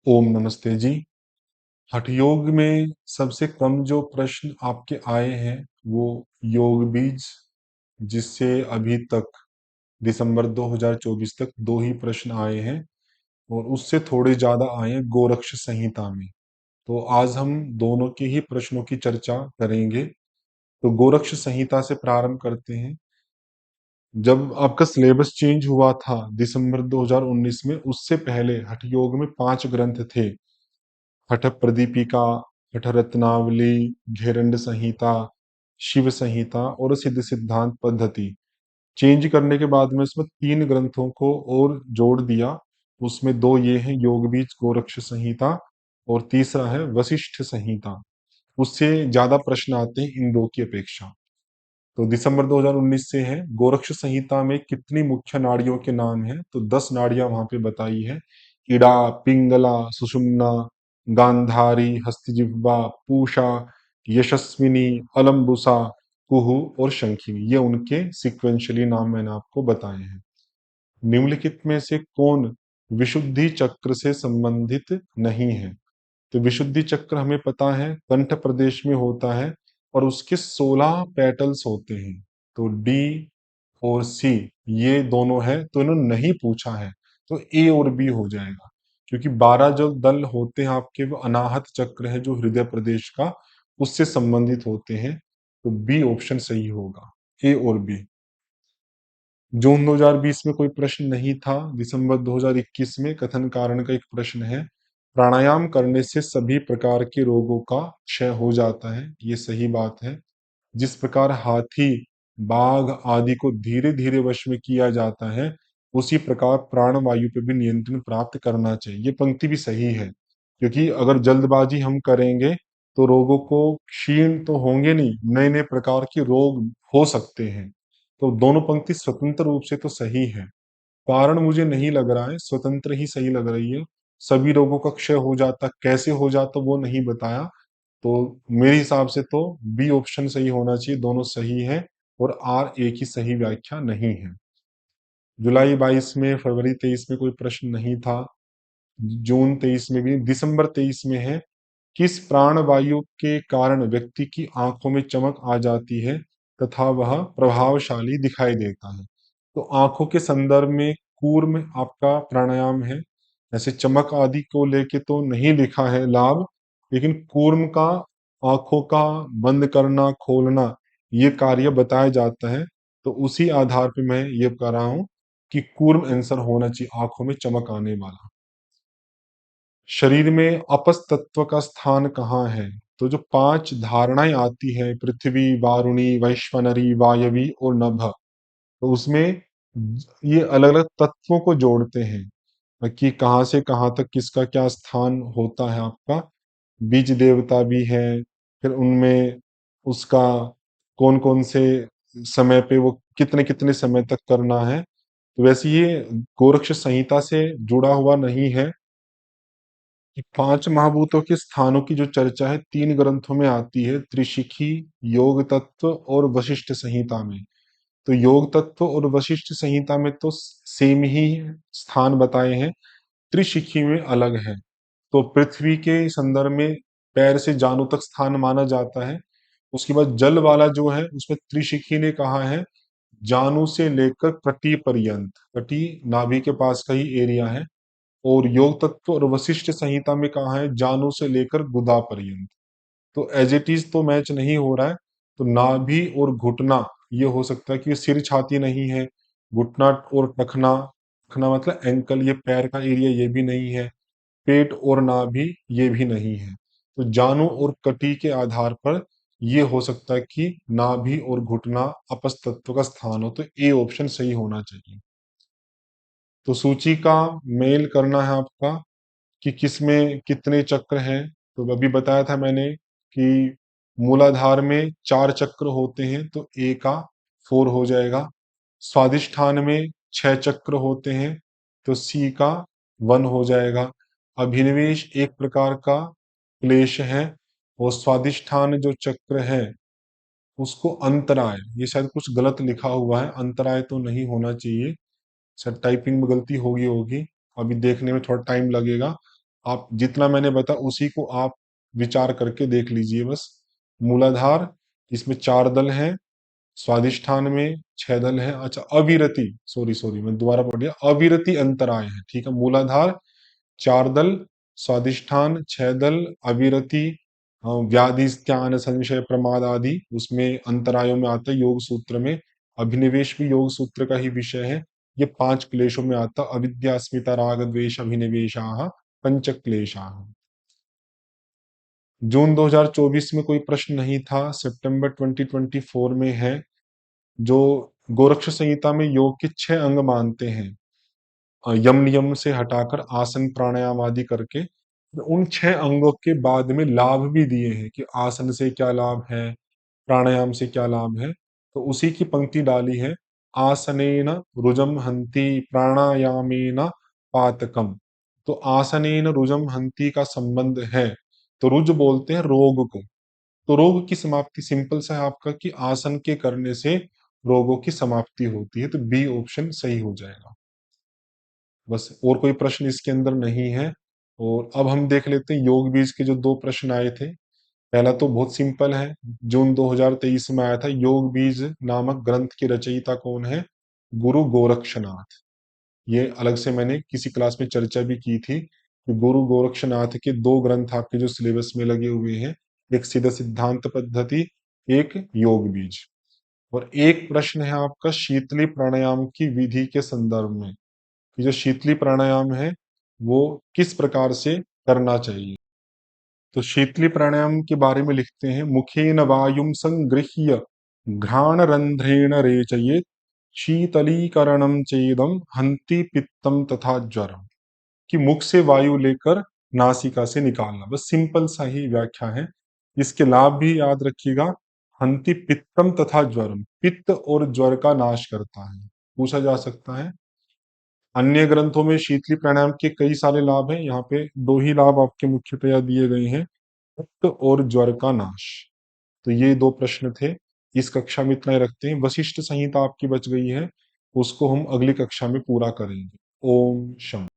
ओम नमस्ते जी। हठ योग में सबसे कम जो प्रश्न आपके आए हैं वो योग बीज, जिससे अभी तक दिसंबर 2024 तक 2 ही प्रश्न आए हैं और उससे थोड़े ज्यादा आए हैं गोरक्ष संहिता में। तो आज हम दोनों के ही प्रश्नों की चर्चा करेंगे। तो गोरक्ष संहिता से प्रारंभ करते हैं। जब आपका सिलेबस चेंज हुआ था दिसंबर 2019 में, उससे पहले हठ योग में 5 ग्रंथ थे। हठ प्रदीपिका, हठ रत्नावली, घेरंड संहिता, शिव संहिता और सिद्ध सिद्धांत पद्धति। चेंज करने के बाद में इसमें 3 ग्रंथों को और जोड़ दिया। उसमें 2 ये हैं योग बीज गोरक्ष संहिता और तीसरा है वशिष्ठ संहिता। उससे ज्यादा प्रश्न आते हैं इन 2 की अपेक्षा। तो दिसंबर 2019 से है। गोरक्ष संहिता में कितनी मुख्य नाड़ियों के नाम हैं? तो 10 नाड़ियां वहां पे बताई है। इड़ा, पिंगला, सुषुम्ना, गांधारी, हस्तिजिह्वा, पूषा, यशस्विनी, अलम्बुसा, कुहू और शंखिनी। ये उनके सिक्वेंशली नाम मैंने आपको बताए हैं। निम्नलिखित में से कौन विशुद्धि चक्र से संबंधित नहीं है? तो विशुद्धि चक्र हमें पता है कंठ प्रदेश में होता है और उसके 16 पेटल्स होते हैं। तो डी और सी ये दोनों है, तो इन्होंने नहीं पूछा है, तो ए और बी हो जाएगा। क्योंकि 12 जो दल होते हैं आपके, वो अनाहत चक्र है जो हृदय प्रदेश का, उससे संबंधित होते हैं। तो बी ऑप्शन सही होगा, ए और बी। जून 2020 में कोई प्रश्न नहीं था। दिसंबर 2021 में कथन कारण का एक प्रश्न है। प्राणायाम करने से सभी प्रकार के रोगों का क्षय हो जाता है, ये सही बात है। जिस प्रकार हाथी, बाघ आदि को धीरे धीरे वश में किया जाता है, उसी प्रकार प्राण वायु पे भी नियंत्रण प्राप्त करना चाहिए। ये पंक्ति भी सही है, क्योंकि अगर जल्दबाजी हम करेंगे तो रोगों को क्षीण तो होंगे नहीं, नए नए प्रकार के रोग हो सकते हैं। तो दोनों पंक्ति स्वतंत्र रूप से तो सही है। कारण मुझे नहीं लग रहा है, स्वतंत्र ही सही लग रही है। सभी रोगों का क्षय हो जाता, कैसे हो जाता वो नहीं बताया। तो मेरे हिसाब से तो बी ऑप्शन सही होना चाहिए, दोनों सही है। और आर एक ही सही व्याख्या नहीं है। जुलाई 22 में, फरवरी 23 में कोई प्रश्न नहीं था। जून 23 में भी, दिसंबर 23 में है। किस प्राण वायु के कारण व्यक्ति की आंखों में चमक आ जाती है तथा वह प्रभावशाली दिखाई देता है? तो आंखों के संदर्भ में कूर्म आपका प्राणायाम है। ऐसे चमक आदि को लेके तो नहीं लिखा है लाभ, लेकिन कूर्म का आंखों का बंद करना खोलना ये कार्य बताया जाता है। तो उसी आधार पे मैं ये कर रहा हूं कि कूर्म आंसर होना चाहिए, आंखों में चमक आने वाला। शरीर में अपस तत्व का स्थान कहाँ है? तो जो 5 धारणाएं आती है, पृथ्वी, वारुणी, वैश्वनरी, वायवी और नभ, तो उसमें ये अलग अलग तत्वों को जोड़ते हैं कि कहाँ से कहाँ तक किसका क्या स्थान होता है आपका। बीज देवता भी है, फिर उनमें उसका कौन कौन से समय पे वो कितने कितने समय तक करना है। तो वैसे ये गोरक्ष संहिता से जुड़ा हुआ नहीं है। कि 5 महाभूतों के स्थानों की जो चर्चा है 3 ग्रंथों में आती है, त्रिशिखी, योग तत्व और वशिष्ठ संहिता में। तो योग तत्व और वशिष्ठ संहिता में तो सेम ही स्थान बताए हैं, त्रिशिखी में अलग है। तो पृथ्वी के संदर्भ में पैर से जानु तक स्थान माना जाता है। उसके बाद जल वाला जो है उसमें त्रिशिखी ने कहा है जानु से लेकर कटी पर्यंत, कटी नाभि के पास का ही एरिया है। और योग तत्व और वशिष्ठ संहिता में कहा है जानु से लेकर गुदा पर्यंत। तो एज इट इज तो मैच नहीं हो रहा है। तो नाभि और घुटना ये हो सकता है कि ये सिर छाती नहीं है। घुटना और टखना, टखना मतलब एंकल, ये पैर का एरिया ये भी नहीं है। पेट और नाभि ये भी नहीं है। तो जानु और कटी के आधार पर ये हो सकता है कि नाभि और घुटना अपस तत्व का स्थान हो। तो ए ऑप्शन सही होना चाहिए। तो सूची का मेल करना है आपका कि किसमें कितने चक्र हैं। तो अभी बताया था मैंने कि मूलाधार में 4 चक्र होते हैं, तो ए का 4 हो जाएगा। स्वादिष्ठान में 6 चक्र होते हैं, तो सी का 1 हो जाएगा। अभिनिवेश एक प्रकार का क्लेश है, और स्वादिष्ठान जो चक्र है उसको अंतराय, ये शायद कुछ गलत लिखा हुआ है, अंतराय तो नहीं होना चाहिए। सर टाइपिंग में गलती होगी होगी, अभी देखने में थोड़ा टाइम लगेगा। आप जितना मैंने बताया उसी को आप विचार करके देख लीजिए बस। मूलाधार, इसमें 4 दल हैं। स्वादिष्ठान में 6 दल हैं। अच्छा, अविरति, सॉरी सॉरी मैं दोबारा पढ़ दिया, अविरति अंतराय है, ठीक है। मूलाधार 4 दल, स्वादिष्ठान 6 दल, अविरति, व्याधि स्त्यान संशय प्रमाद आदि उसमें अंतरायों में आता है। योग सूत्र में अभिनिवेश भी योग सूत्र का ही विषय है। ये 5 क्लेशों में आता, अविद्या अस्मिता राग द्वेष अभिनिवेशा पंच क्लेशा। जून 2024 में कोई प्रश्न नहीं था, सितंबर 2024 में है। जो गोरक्ष संहिता में योग के 6 अंग मानते हैं, यम नियम से हटाकर आसन प्राणायाम आदि करके, तो उन 6 अंगों के बाद में लाभ भी दिए हैं कि आसन से क्या लाभ है, प्राणायाम से क्या लाभ है। तो उसी की पंक्ति डाली है, आसनेन रुजम हंति प्राणायामेन पातकम। तो आसनेन रुजम हंति का संबंध है, तो रुज बोलते हैं रोग को। तो रोग की समाप्ति सिंपल सा है आपका कि आसन के करने से रोगों की समाप्ति होती है। तो बी ऑप्शन सही हो जाएगा। बस और कोई प्रश्न इसके अंदर नहीं है। और अब हम देख लेते हैं योग बीज के जो 2 प्रश्न आए थे। पहला तो बहुत सिंपल है, जून 2023 में आया था, योग बीज नामक ग्रंथ की रचयिता कौन है? गुरु गोरक्षनाथ। ये अलग से मैंने किसी क्लास में चर्चा भी की थी कि गुरु गोरक्षनाथ के 2 ग्रंथ आपके जो सिलेबस में लगे हुए हैं, एक सीधा सिद्धांत पद्धति, एक योग बीज। और एक प्रश्न है आपका शीतली प्राणायाम की विधि के संदर्भ में, कि जो शीतली प्राणायाम है वो किस प्रकार से करना चाहिए। तो शीतली प्राणायाम के बारे में लिखते हैं, मुखेन वायुम संगृह्य घ्राण रंध्रेण रेचयेत शीतलीकरणम चेदम हंति पित्तम तथा ज्वरम। कि मुख से वायु लेकर नासिका से निकालना, बस सिंपल सा ही व्याख्या है। इसके लाभ भी याद रखिएगा, हंति पित्तम तथा ज्वरम, पित्त और ज्वर का नाश करता है, पूछा जा सकता है। अन्य ग्रंथों में शीतली प्राणायाम के कई सारे लाभ हैं, यहाँ पे 2 ही लाभ आपके मुख्यतया दिए गए हैं, पित्त और ज्वर का नाश। तो ये 2 प्रश्न थे। इस कक्षा में इतना ही रखते हैं। वशिष्ठ संहिता आपकी बच गई है, उसको हम अगली कक्षा में पूरा करेंगे। ओम शम।